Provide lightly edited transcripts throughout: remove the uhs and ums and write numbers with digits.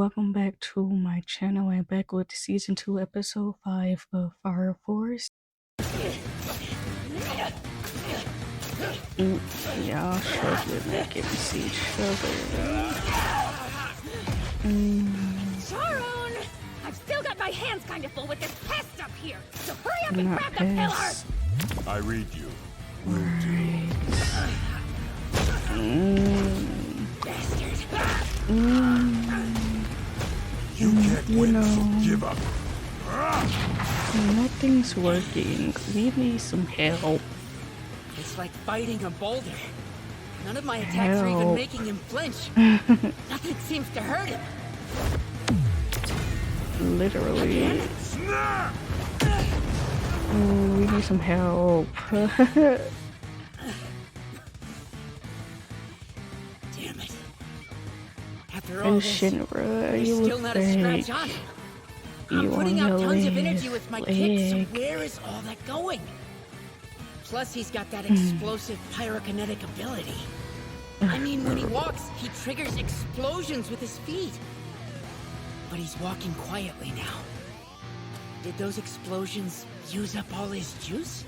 welcome back to my channel and back with season 2 episode 5 of Fire Force. Y'all struggling making each other. Charon! I've still got my hands kind of full with this pest up here, so hurry up and Not grab the pillar! pest. I read you. Bastard! You can't win, so give up. Nothing's working. We need some help. It's like fighting a boulder. None of my attacks are even Help. making him flinch. Nothing seems to hurt him. Literally. Snap! We need some help. Damn it. After all And this, Shinra, there's you still look not a great. scratch on him. You I'm putting on out your tons of left energy with my kick, so leg. where is all that going? Plus, he's got Hmm. that explosive pyrokinetic ability. I mean, when he walks, he triggers explosions with his feet. But he's walking quietly now. Did those explosions use up all his juice?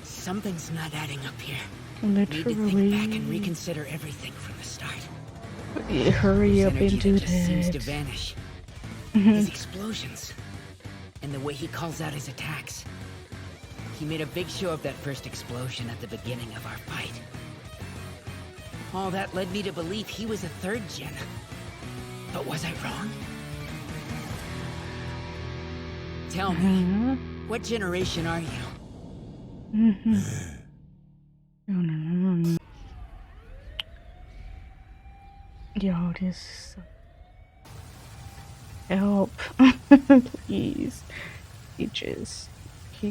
Something's not adding up here. Need to think back and Literally. reconsider everything from the start. Yeah, hurry His up energy and do that just seems to that. vanish. His explosions. And the way he calls out his attacks. He made a big show of that first explosion at the beginning of our fight. All that led me to believe he was a third gen. But was I wrong? Tell me, what generation are you? Yo, this help. Please. He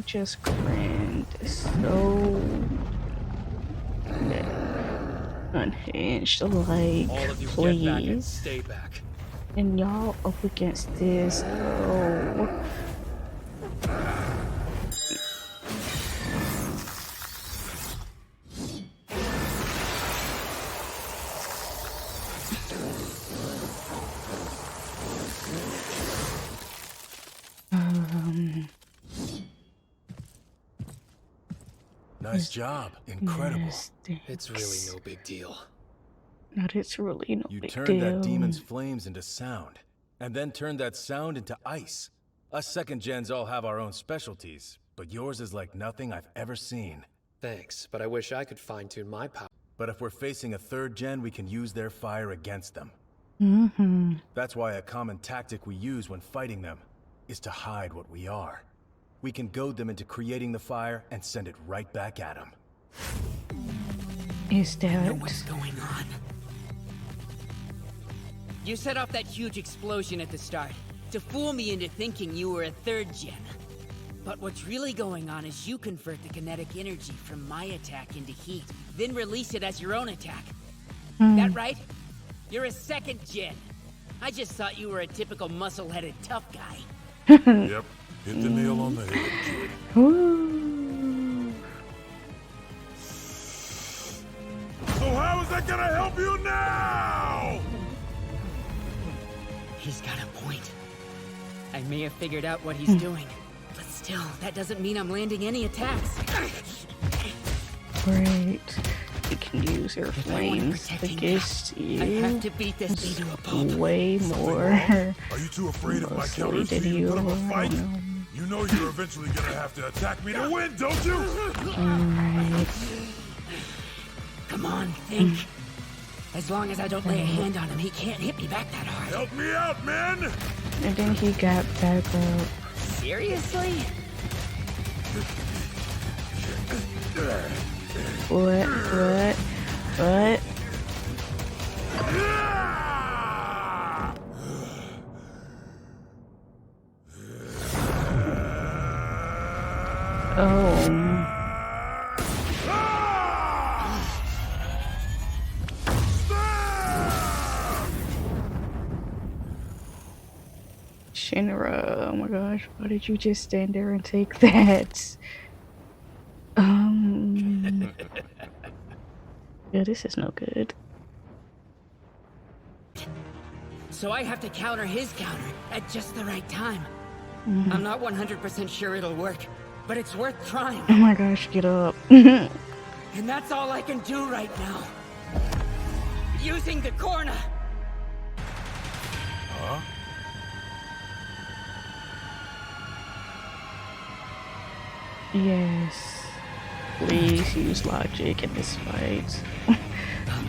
just cringed so unhinged. Like, All of you get back and please. stay back. And y'all up against this. Oh. Nice job. Incredible. Yes, It's really no big deal. No, it's really no You big turned deal. that demon's flames into sound, and then turned that sound into ice. Us second gens all have our own specialties, but yours is like nothing I've ever seen. Thanks, but I wish I could fine-tune my power. But if we're facing a third gen, we can use their fire against them. That's why a common tactic we use when fighting them is to hide what we are. We can goad them into creating the fire and send it right back at them. Is I know that what's going on. You set off that huge explosion at the start to fool me into thinking you were a third gen. But what's really going on is you convert the kinetic energy from my attack into heat, then release it as your own attack. That right? You're a second gen. I just thought you were a typical muscle-headed tough guy. Yep. Hit the nail on the head, kid. Ooh. So how is that gonna help you now? He's got a point. I may have figured out what he's doing, but still, that doesn't mean I'm landing any attacks. Great. You can use your If I want to flames protect him against now, you. I have to beat this thing to a pulp. Way more Are you too afraid of my mostly counters than to even you. put up a I fight? don't know. You know you're eventually gonna have to attack me to win, don't you? Alright. Come on, think. As long as I don't lay a hand on him, he can't hit me back that hard. Help me out, man! And then he got back up. Seriously? What? Oh. Shinra, oh my gosh, why did you just stand there and take that? Yeah, this is no good. So I have to counter his counter at just the right time. I'm not 100% sure it'll work, but it's worth trying. Oh my gosh, get up. And that's all I can do right now. Using the Corna. Huh? Yes. Please use logic in this fight.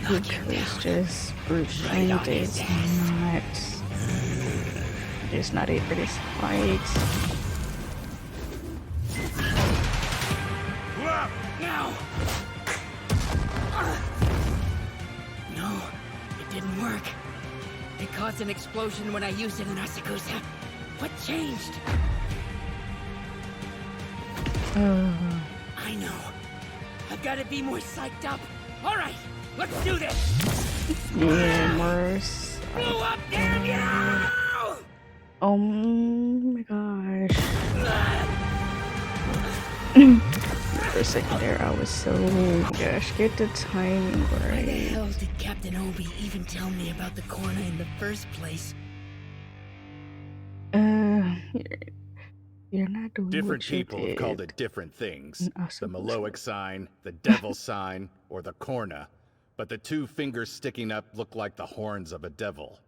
Because just brute strength is not... It's not it for this fight. Now! No, it didn't work. It caused an explosion when I used it in Asakusa. What changed? I know. I've got to be more psyched up. All right, let's do this. Yeah, Mars. Blow up, damn you! Oh my gosh. For a second there, I was so... Gosh, get the timing Why the right. hell did Captain Obi even tell me about the Corna in the first place? You're not doing Different what you people have did. called it different things. Mm, The Asakusa. Maloic sign, the devil sign, or the Corna. But the two fingers sticking up look like the horns of a devil.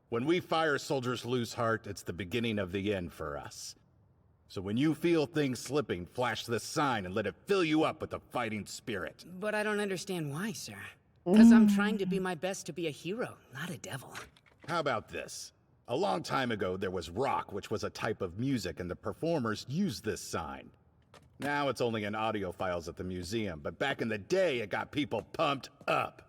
When we fire soldiers lose heart, it's the beginning of the end for us. So when you feel things slipping, flash this sign and let it fill you up with the fighting spirit. But I don't understand why, sir. Because I'm trying to be my best to be a hero, not a devil. How about this? A long time ago, there was rock, which was a type of music, and the performers used this sign. Now it's only in audio files at the museum, but back in the day, it got people pumped up.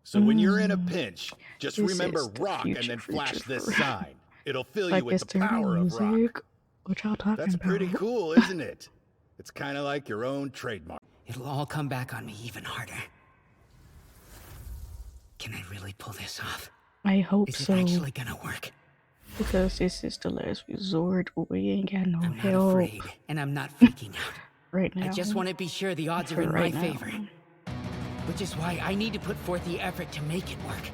So when you're in a pinch, just This remember is the rock and then future flash this for- sign. It'll fill Like you with it's the their power of rock. music. What y'all talking That's about? pretty cool, isn't it? It's kind of like your own trademark. It'll all come back on me even harder. Can I really pull this off? I hope Is it so. actually gonna work? Because this is the last resort. We ain't got no I'm not help afraid, and I'm not freaking out. right now. I just want to be sure the odds are in right my now. favor. Which is why I need to put forth the effort to make it work.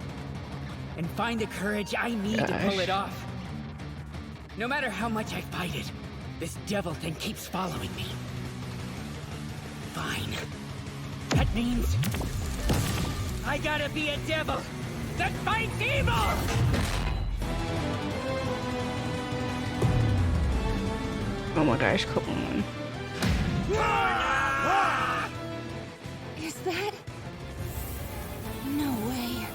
And find the courage I need to pull Gosh. it off. No matter how much I fight it, this devil thing keeps following me. Fine. That means... I gotta be a devil that fights evil! Oh my gosh, come on. Is that? No way.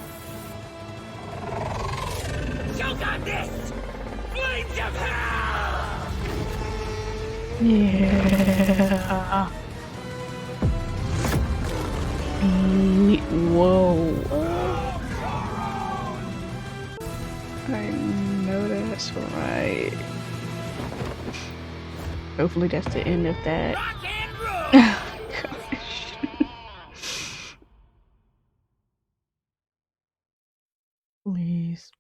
Choke on this! Flames of hell! Yeah. Whoa. I know that's right. Hopefully that's the end of that. Rock and roll! Gosh. Please.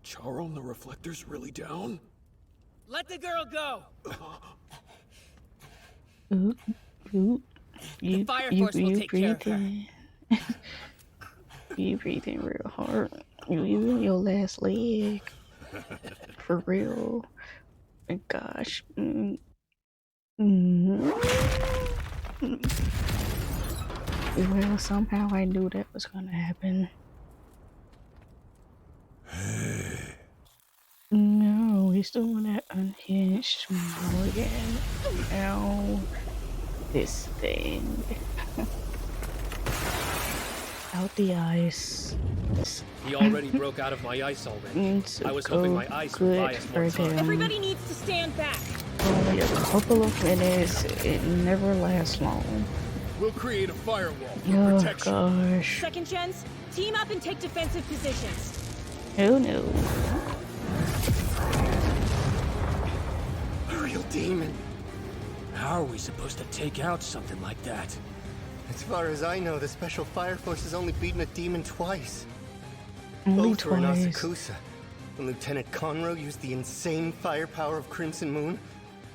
Charon, the reflector's really down? Let the girl go! Ooh, ooh. You, Fire Force will take care of her. breathing. You breathing real hard. You in your last leg. For real. Gosh. Well, somehow I knew that was gonna happen. No, he's doing that unhinged mode again. Now, this thing. Out the ice. He already broke out of my ice already. I was hoping my ice would buy us more time. Everybody needs to stand back. Only a couple of minutes. It never lasts long. We'll create a firewall for Oh protection. gosh. Second gens, team up and take defensive positions. Oh no. A real demon. How are we supposed to take out something like that? As far as I know, the Special Fire Force has only beaten a demon twice. Only Both were in twice. Asakusa, when Lieutenant Conroe used the insane firepower of Crimson Moon,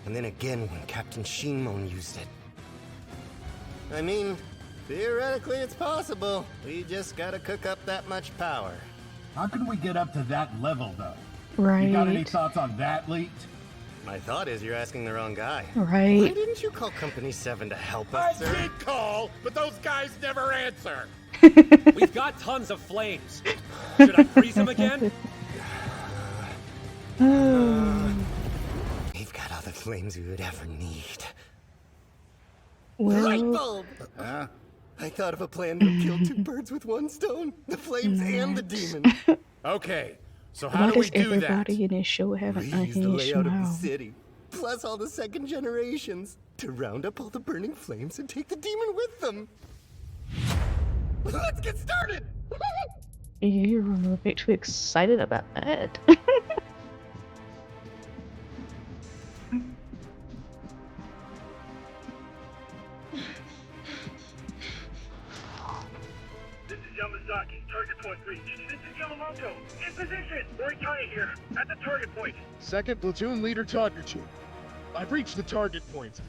and then again when Captain Shinmon used it. I mean, theoretically it's possible. We just gotta cook up that much power. How can we get up to that level, though? Right. You got any thoughts on that, Licht? My thought is you're asking the wrong guy. Right. Why didn't you call Company 7 to help us, sir? I did call, but those guys never answer. We've got tons of flames. Should I freeze them again? We've got all the flames we would ever need. Well, Light bulb! I thought of a plan to kill two birds with one stone. The flames and the demon. Okay, so why how do we does do that? everybody in this show have an Reuse the unhinged layout of the smile? city. Plus all the second generations. To round up all the burning flames and take the demon with them. Let's get started! You're a bit too excited about that. This is Yamazaki, target point reached. This is Yamamoto, in position! Morikani here, at the target point. Second platoon leader target you. I've reached the target point.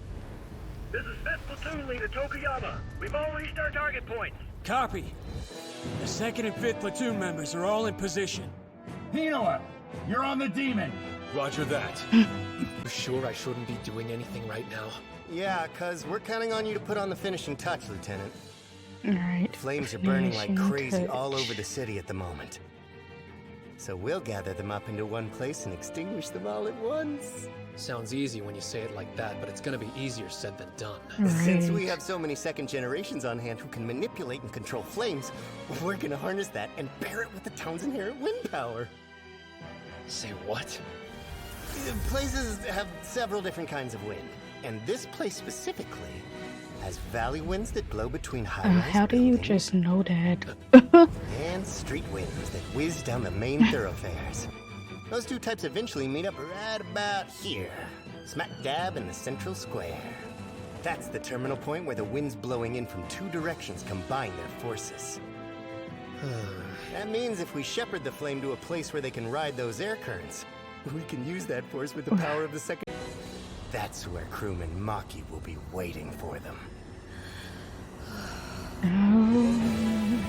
This is 5th platoon leader Tokuyama. We've all reached our target points. Copy. The 2nd and 5th platoon members are all in position. Hinoa, you're on the demon. Roger that. You sure I shouldn't be doing anything right now? Yeah, cuz we're counting on you to put on the finishing touch, Lieutenant. Alright. Flames are burning like crazy touch. all over the city at the moment. So we'll gather them up into one place and extinguish them all at once. Sounds easy when you say it like that, but it's gonna be easier said than done. Since we have so many second generations on hand who can manipulate and control flames, we're gonna harness that and pair it with the town's inherent wind power. Say what? Places have several different kinds of wind, and this place specifically has valley winds that blow between high-rise How do you buildings just know that? and street winds that whiz down the main thoroughfares. Those two types eventually meet up right about here, smack dab in the central square. That's the terminal point where the winds blowing in from two directions combine their forces. That means if we shepherd the flame to a place where they can ride those air currents, we can use that force with the power of the second. That's where crewman Maki will be waiting for them.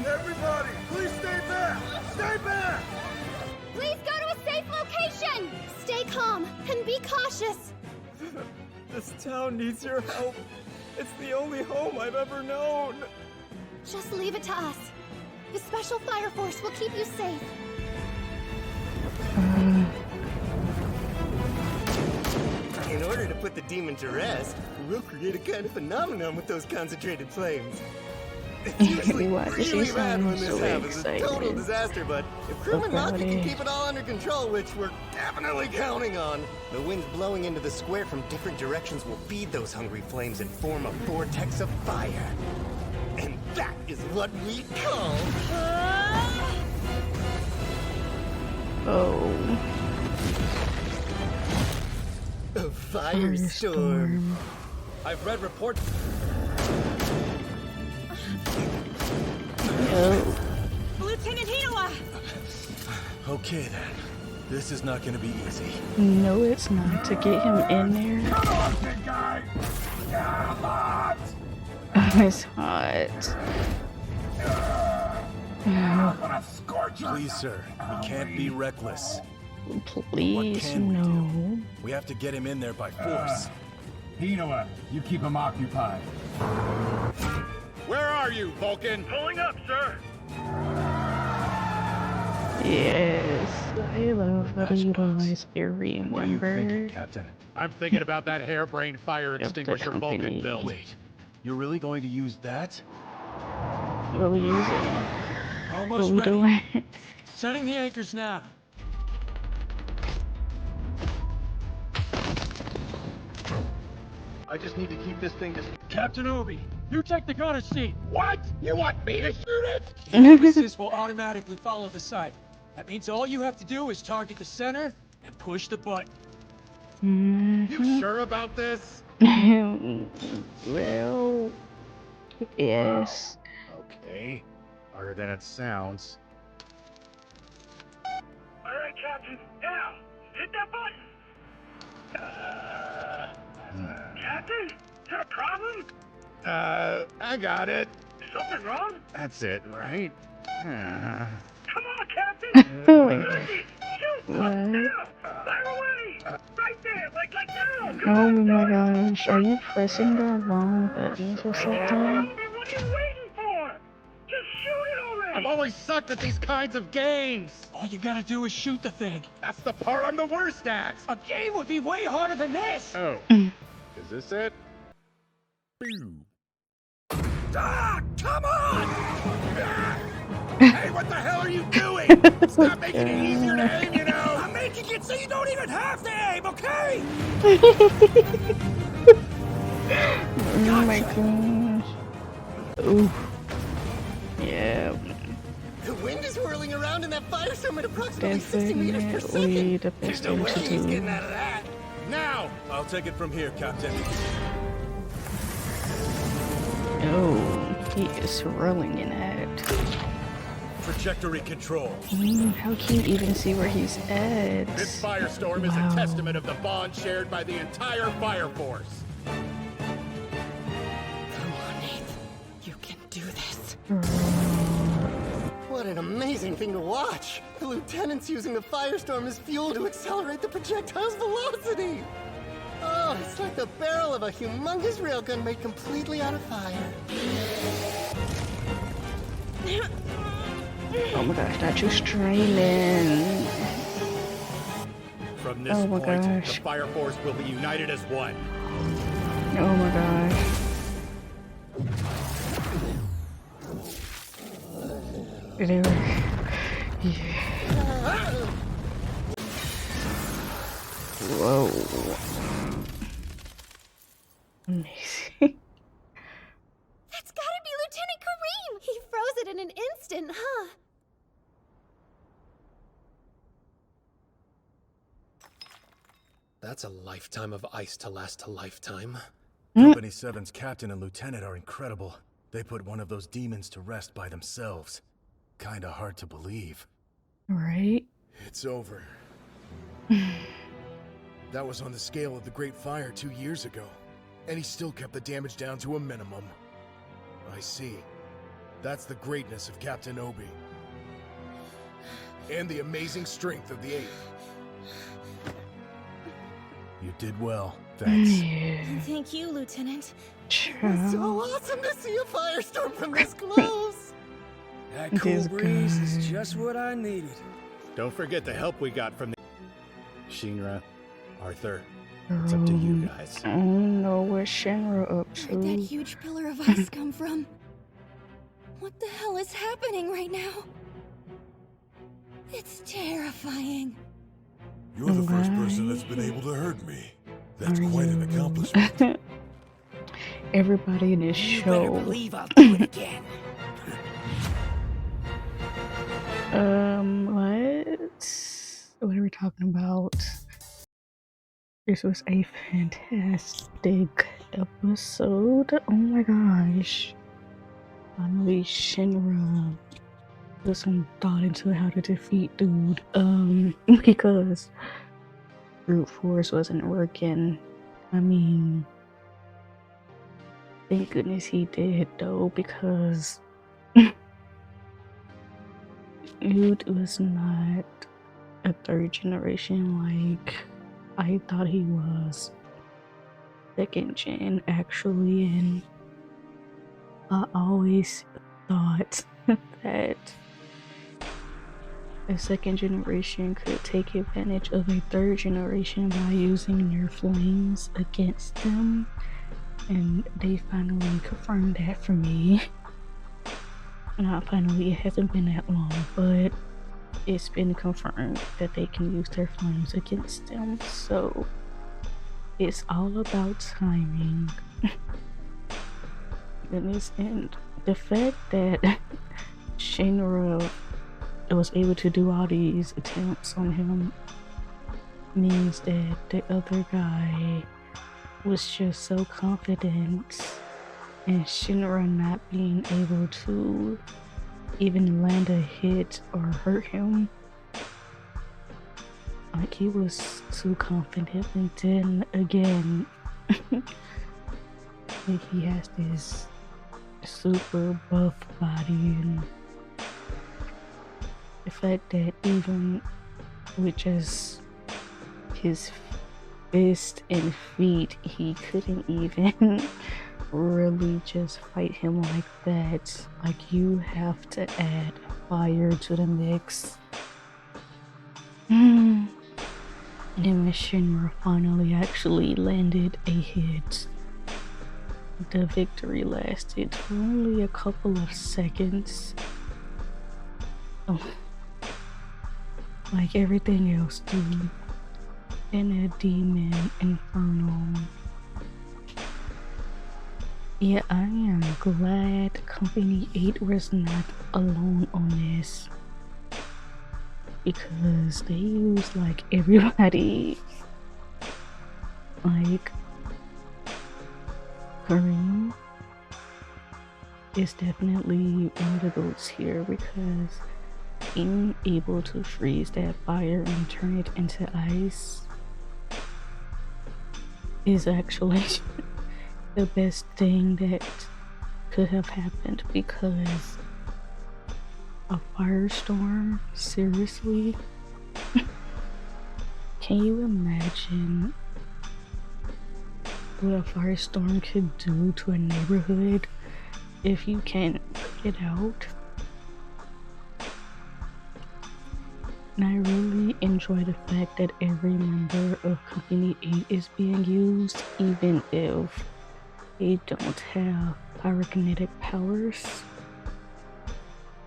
Everybody, please stay back! Stay back! Please go to a safe location! Stay calm and be cautious! This town needs your help. It's the only home I've ever known. Just leave it to us. The Special Fire Force will keep you safe. In order to put the demon to rest, we'll create a kind of phenomenon with those concentrated flames. It's usually really bad when this happens. It's a total disaster, but if crewman Maki can keep it all under control, which we're definitely counting on, the winds blowing into the square from different directions will feed those hungry flames and form a vortex of fire. And that is what we call... a firestorm. I've read reports. Lieutenant Hinoa! Okay then. This is not gonna be easy. No, it's not. To get him in there. Come on, big guy. Come on. It's hot. I'm gonna scorch you. Please, sir. We can't be reckless. Please, can we no. We have to get him in there by force. Hinoa, you keep him occupied. Where are you, Vulcan? Pulling up, sir! Yes, I love how to utilize every member Captain? I'm thinking about that harebrained fire extinguisher company. Vulcan built. Wait. You're really going to use that? We'll use it. Almost We'll ready. do it. Setting the anchors now. I just need to keep this thing Captain Obi, you take the gunner seat. What? You want me to shoot it? Emphasis will automatically follow the sight. That means all you have to do is target the center and push the button. You sure about this? Well, yes. Okay. Harder than it sounds. Alright, Captain, now! Hit that button! Captain? Is there a problem? I got it. Something wrong? That's it, right? Come on, Captain! Oh my Shoot! What? Now! Fire away! Right there, like now! Oh my gosh, are you pressing the wrong buttons or something? What are you waiting for? Just shoot it already! I've always sucked at these kinds of games. All you gotta do is shoot the thing. That's the part I'm the worst at. A game would be way harder than this. Oh, is this it? Boom. Ah, come on! Hey, what the hell are you doing? It's not making it easier to aim, you know? I'm making it so you don't even have to aim, okay? Oh my gosh. Ooh. Yeah. The wind is whirling around in that firestorm at approximately 60 meters per Definitely second. the best thing to He's do. getting out of that. Now! I'll take it from here, Captain. Oh, he is rolling in it. Trajectory control. How can you even see where he's at? This firestorm is a testament of the bond shared by the entire fire force. Come on, Nate. You can do this. What an amazing thing to watch! The lieutenant's using the firestorm as fuel to accelerate the projectile's velocity! Oh, it's like the barrel of a humongous railgun made completely out of fire. Oh my gosh, not you straining. From this Oh my point, gosh. the fire force will be united as one. Oh my gosh. Yeah. Whoa. Amazing. That's gotta be Lieutenant Karim! He froze it in an instant, huh? That's a lifetime of ice to last a lifetime. Company 7's captain and lieutenant are incredible. They put one of those demons to rest by themselves. Kinda hard to believe. Right? It's over. That was on the scale of the Great Fire 2 years ago, and he still kept the damage down to a minimum. I see. That's the greatness of Captain Obi. And the amazing strength of the 8th. You did well. Thanks. Thank you, Lieutenant. It's so awesome to see a firestorm from this close! That cool breeze is just what I needed. Don't forget the help we got from the Shinra. Arthur, it's up to you guys. I don't know what Shinra up Where'd that to. huge pillar of ice come from? What the hell is happening right now? It's terrifying. You're the first person that's been able to hurt me. That's quite an accomplishment. Everybody in this You better show. believe I'll do it again. What are we talking about? This was a fantastic episode. Oh my gosh. Finally, Shinra put some thought into how to defeat dude. Because brute force wasn't working. I mean, thank goodness he did though, because dude was not a third generation like I thought he was. Second gen actually, and I always thought that a second generation could take advantage of a third generation by using their flames against them, and they finally confirmed that for me. Not finally, it hasn't been that long, but it's been confirmed that they can use their flames against them, so it's all about timing. And the fact that Shinra was able to do all these attempts on him means that the other guy was just so confident, and Shinra not being able to even land a hit or hurt him. Like, Like, he was too confident, and then again, like, he has this super buff body, and the fact that even with just his fist and feet, he couldn't even really just fight him like that. Like, you have to add fire to the mix. And then when Shinra finally actually landed a hit, the victory lasted for only a couple of seconds. Oh. Like everything else do. In a demon infernal. Yeah, I am glad Company 8 was not alone on this, because they used like everybody. Like Karim is definitely one of those here, because being able to freeze that fire and turn it into ice is actually the best thing that could have happened, because a firestorm, seriously? Can you imagine what a firestorm could do to a neighborhood if you can't put it out? And I really enjoy the fact that every member of Company 8 is being used, even if they don't have pyrokinetic powers.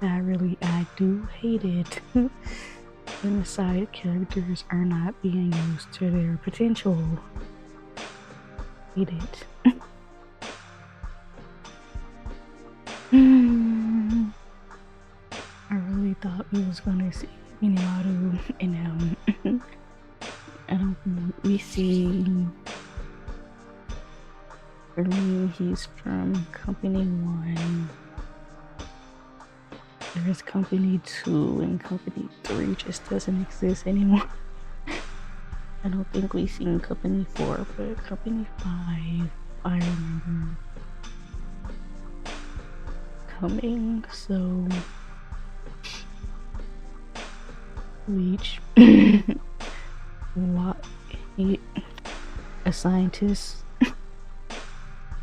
I do hate it when the side characters are not being used to their potential. Hate it. I really thought we was gonna see Minimaru and I don't think we see. For me, he's from Company 1. There's Company 2, and Company 3 just doesn't exist anymore. I don't think we've seen Company 4, but Company 5, I remember coming, so Leech. What? A scientist?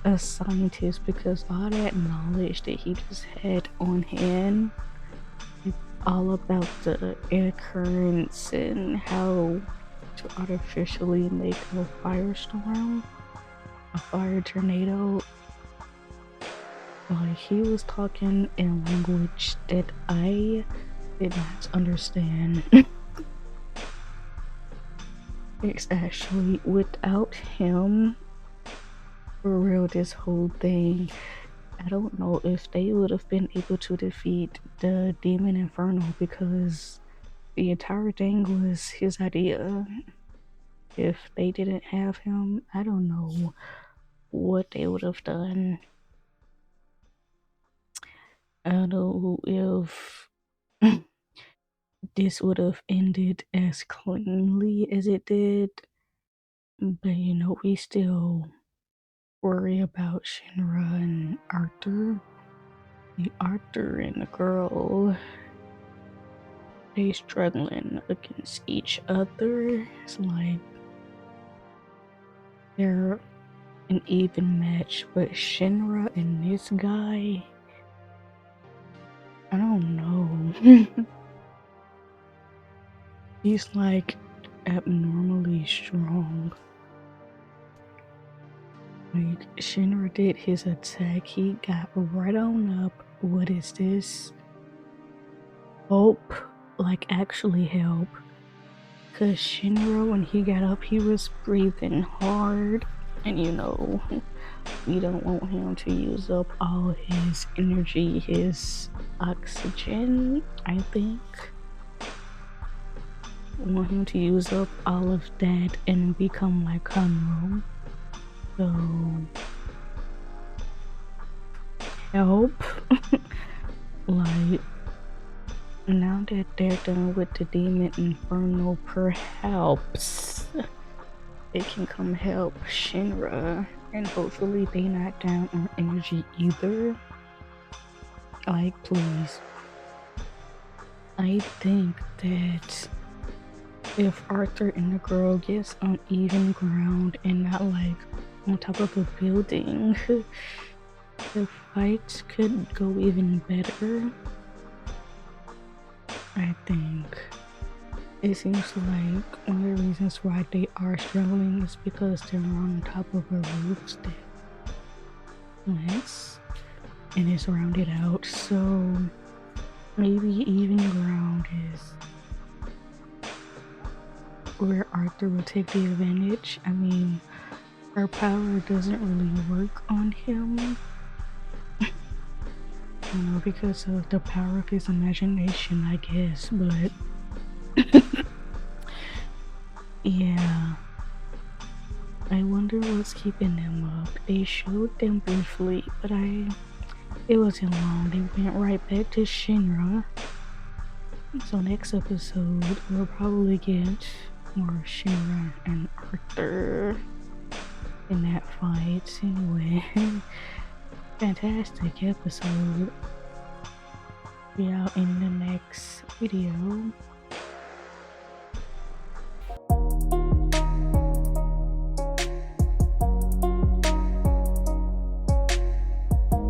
A scientist, because all that knowledge that he just had on hand, all about the air currents and how to artificially make a firestorm, a fire tornado. Like, he was talking in a language that I did not understand. It's actually, without him, for real, this whole thing, I don't know if they would have been able to defeat the demon infernal, because the entire thing was his idea. If they didn't have him, I don't know what they would have done. I don't know if this would have ended as cleanly as it did, but you know, we still worry about Shinra and Arthur. The Arthur and the girl, they struggling against each other. It's like they're an even match, but Shinra and this guy, I don't know. He's like abnormally strong. Like, Shinra did his attack, he got right on up. What is this? Hope, like actually help. Cause Shinra, when he got up, he was breathing hard, and you know, we don't want him to use up all his energy, his oxygen, I think. We want him to use up all of that and become like Conroe. So help. Like, Now that they're done with the demon infernal, perhaps they can come help Shinra, and hopefully they not down on energy either. Like, please. I think that if Arthur and the girl gets on even ground and not like on top of a building, the fight could go even better. I think it seems like one of the reasons why they are struggling is because they're on top of a roof that lets and it's rounded out, so maybe even ground is where Arthur will take the advantage. I mean, her power doesn't really work on him, you know, because of the power of his imagination, I guess, but yeah. I wonder what's keeping them up. They showed them briefly, but it wasn't long. They went right back to Shinra. So next episode, we'll probably get more Shinra and Arthur in that fight. Anyway, fantastic episode. Be out in the next video.